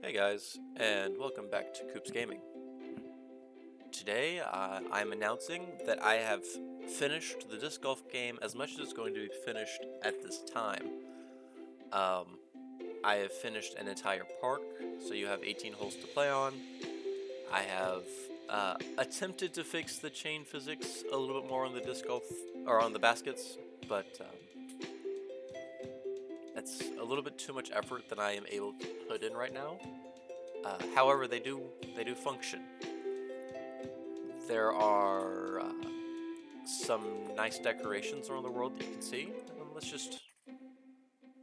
Hey guys, and welcome back to Coops Gaming. Today, I'm announcing that I have finished the disc golf game as much as it's going to be finished at this time. I have finished an entire park, so you have 18 holes to play on. I have attempted to fix the chain physics a little bit more on the disc golf, or on the baskets, but that's a little bit too much effort than I am able to put in right now. However, they do function. There are some nice decorations around the world that you can see. Let's just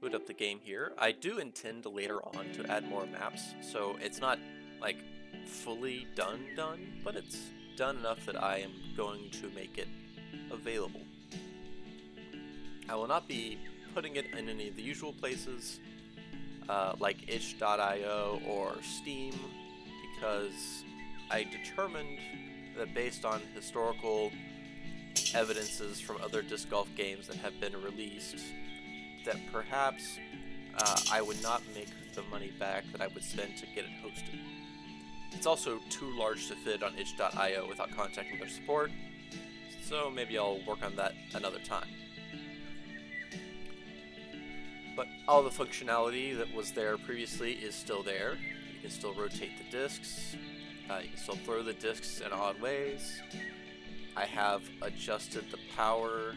boot up the game here. I do intend later on to add more maps, so it's not like fully done, but it's done enough that I am going to make it available. I will not be putting it in any of the usual places like itch.io or Steam, because I determined that based on historical evidences from other disc golf games that have been released, that perhaps I would not make the money back that I would spend to get it hosted. It's also too large to fit on itch.io without contacting their support, so maybe I'll work on that another time. But all the functionality that was there previously is still there. You can still rotate the discs. You can still throw the discs in odd ways. I have adjusted the power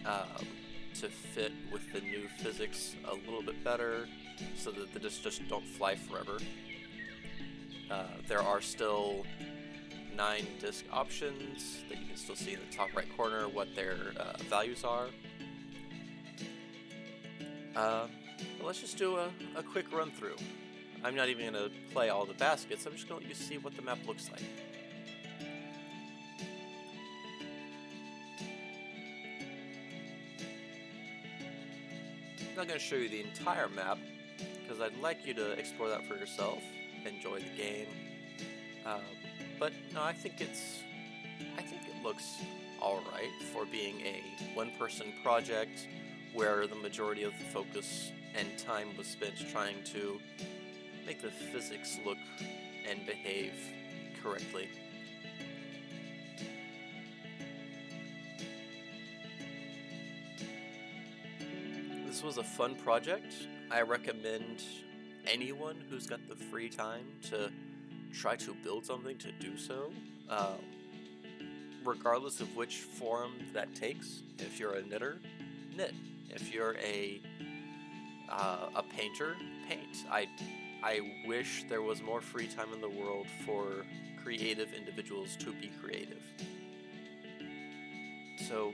to fit with the new physics a little bit better so that the discs just don't fly forever. There are still 9 disc options that you can still see in the top right corner what their values are. Let's just do a quick run through. I'm not even going to play all the baskets, I'm just going to see what the map looks like. I'm not going to show you the entire map, because I'd like you to explore that for yourself, enjoy the game. But no, I think it looks alright for being a one-person project where the majority of the focus and time was spent trying to make the physics look and behave correctly. This was a fun project. I recommend anyone who's got the free time to try to build something to do so, regardless of which form that takes. If you're a knitter, knit. If you're a painter, paint. I wish there was more free time in the world for creative individuals to be creative. So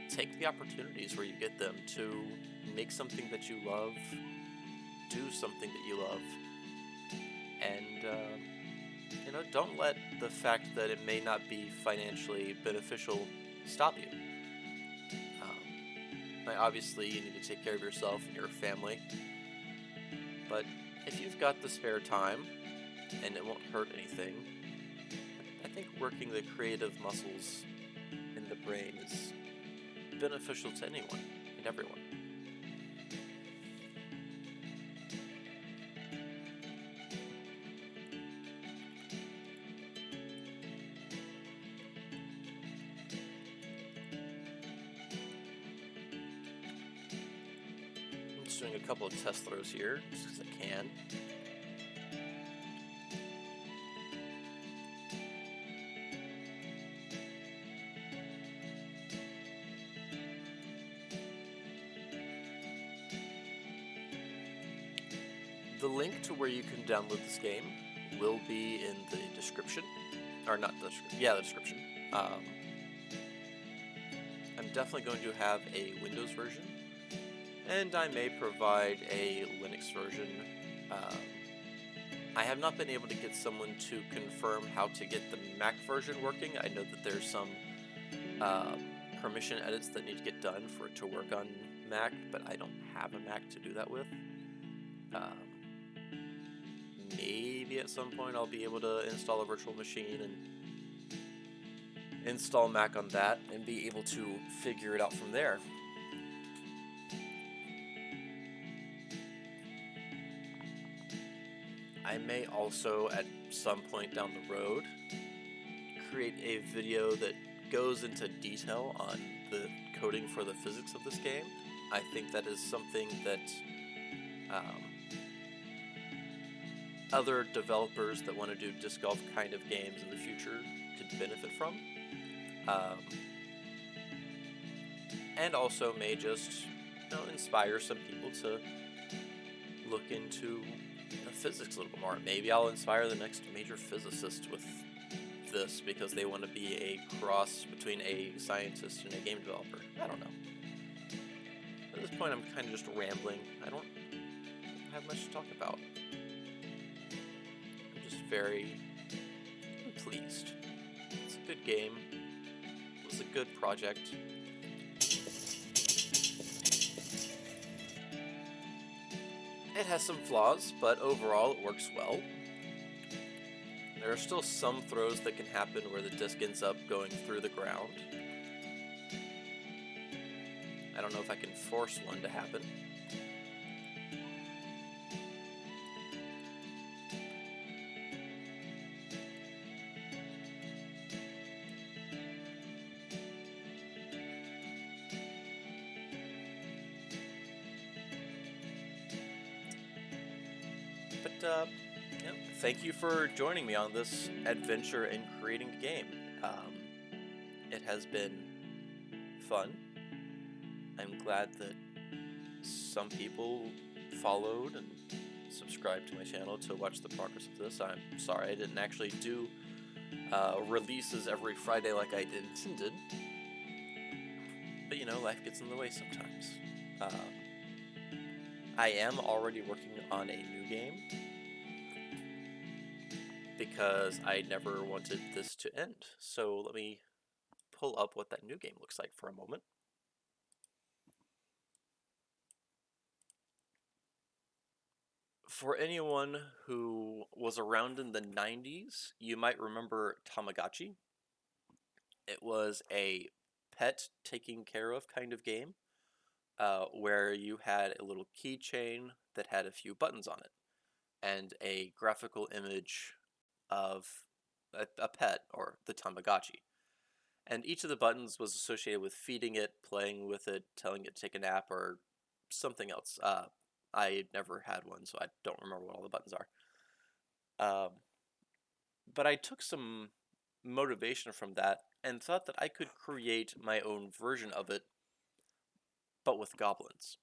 take the opportunities where you get them to make something that you love, do something that you love, and don't let the fact that it may not be financially beneficial stop you. Obviously, you need to take care of yourself and your family, but if you've got the spare time and it won't hurt anything, I think working the creative muscles in the brain is beneficial to anyone and everyone. Doing a couple of test throws here, just because I can. The link to where you can download this game will be in the description, or not the description, yeah, the description. I'm definitely going to have a Windows version, and I may provide a Linux version. I have not been able to get someone to confirm how to get the Mac version working. I know that there's some permission edits that need to get done for it to work on Mac, but I don't have a Mac to do that with. Maybe at some point I'll be able to install a virtual machine and install Mac on that and be able to figure it out from there. I may also, at some point down the road, create a video that goes into detail on the coding for the physics of this game. I think that is something that um, other developers that want to do disc golf kind of games in the future could benefit from. Um, and also may just inspire some people to look into physics a little bit more. Maybe I'll inspire the next major physicist with this because they want to be a cross between a scientist and a game developer. I don't know. At this point, I'm kind of just rambling. I don't have much to talk about. I'm just very pleased. It's a good game. It was a good project. It has some flaws, but overall it works well. There are still some throws that can happen where the disc ends up going through the ground. I don't know if I can force one to happen. But thank you for joining me on this adventure in creating a game. It has been fun. I'm glad that some people followed and subscribed to my channel to watch the progress of this. I'm sorry I didn't actually do releases every Friday like I intended. But life gets in the way sometimes. I am already working on a new game because I never wanted this to end. So let me pull up what that new game looks like for a moment. For anyone who was around in the 90s, you might remember Tamagotchi. It was a pet taking care of kind of game where you had a little keychain that had a few buttons on it and a graphical image of a pet, or the Tamagotchi. And each of the buttons was associated with feeding it, playing with it, telling it to take a nap, or something else. I never had one, so I don't remember what all the buttons are. But I took some motivation from that and thought that I could create my own version of it, but with goblins.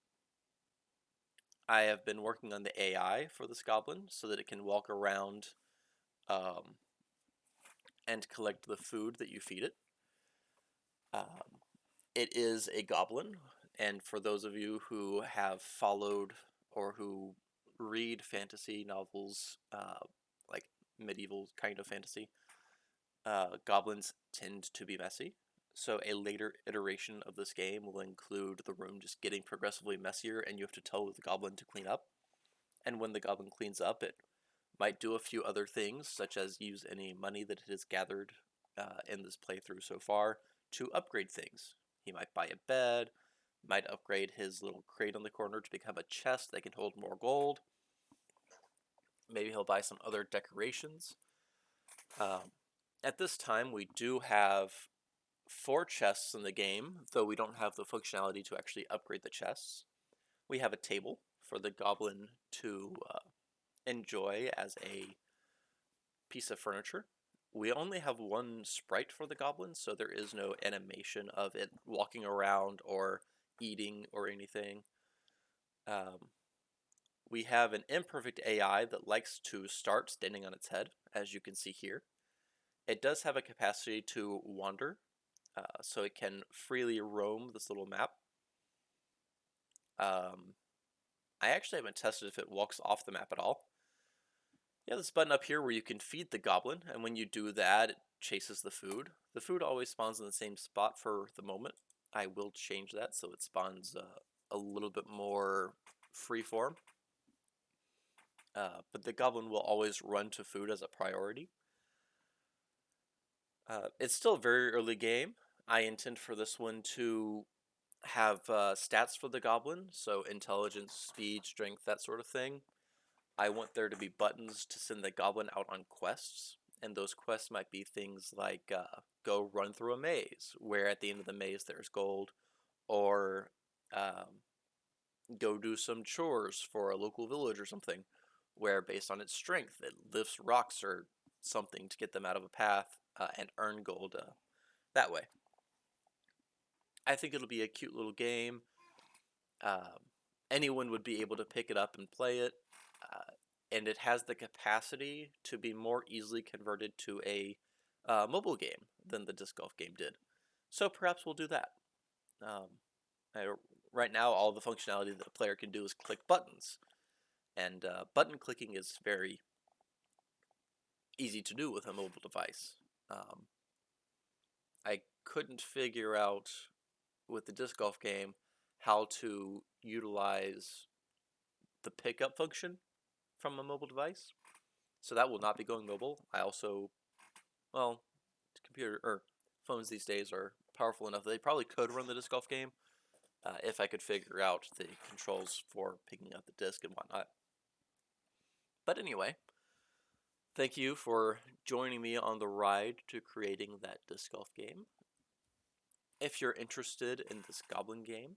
I have been working on the AI for this goblin so that it can walk around and collect the food that you feed it. It is a goblin, and for those of you who have followed or who read fantasy novels, like medieval kind of fantasy, goblins tend to be messy. So a later iteration of this game will include the room just getting progressively messier, and you have to tell the goblin to clean up. And when the goblin cleans up, it might do a few other things, such as use any money that it has gathered in this playthrough so far to upgrade things. He might buy a bed, might upgrade his little crate on the corner to become a chest that can hold more gold. Maybe he'll buy some other decorations. At this time, we do have 4 chests in the game, though we don't have the functionality to actually upgrade the chests. We have a table for the goblin to enjoy as a piece of furniture. We only have one sprite for the goblin, so there is no animation of it walking around or eating or anything. We have an imperfect AI that likes to start standing on its head, as you can see here. It does have a capacity to wander, so it can freely roam this little map. I actually haven't tested if it walks off the map at all. You have this button up here where you can feed the goblin, and when you do that, it chases the food. The food always spawns in the same spot for the moment. I will change that so it spawns a little bit more freeform. But the goblin will always run to food as a priority. It's still a very early game. I intend for this one to have stats for the goblin, so intelligence, speed, strength, that sort of thing. I want there to be buttons to send the goblin out on quests, and those quests might be things like go run through a maze, where at the end of the maze there's gold, or um, go do some chores for a local village or something, where based on its strength it lifts rocks or something to get them out of a path and earn gold that way. I think it'll be a cute little game. Um, Anyone would be able to pick it up and play it, and it has the capacity to be more easily converted to a mobile game than the disc golf game did. So perhaps we'll do that. Um, I, right now, all the functionality that a player can do is click buttons, and button clicking is very easy to do with a mobile device. Um, I couldn't figure out with the disc golf game how to utilize the pickup function from a mobile device. So that will not be going mobile. I also, well, computer or phones these days are powerful enough that they probably could run the disc golf game if I could figure out the controls for picking up the disc and whatnot. But anyway, thank you for joining me on the ride to creating that disc golf game. If you're interested in this goblin game,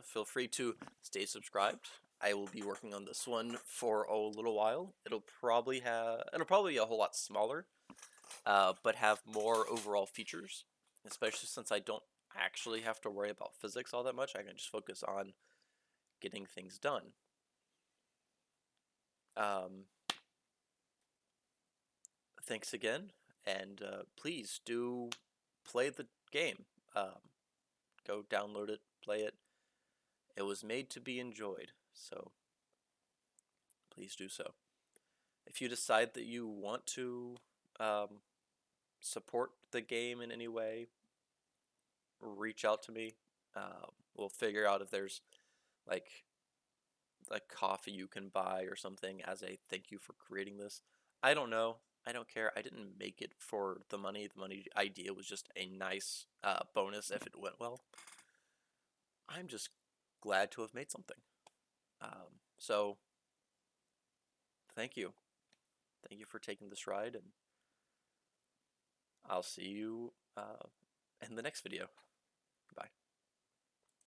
feel free to stay subscribed. I will be working on this one for a little while. It'll probably be a whole lot smaller, but have more overall features. Especially since I don't actually have to worry about physics all that much. I can just focus on getting things done. Um, Thanks again, and please do play the game. Go download it, play it. It was made to be enjoyed, so please do so. If you decide that you want to um, support the game in any way, reach out to me. We'll figure out if there's like coffee you can buy or something as a thank you for creating this. I don't know. I don't care. I didn't make it for the money. The money idea was just a nice bonus if it went well. I'm just glad to have made something. So thank you. Thank you for taking this ride, and I'll see you in the next video.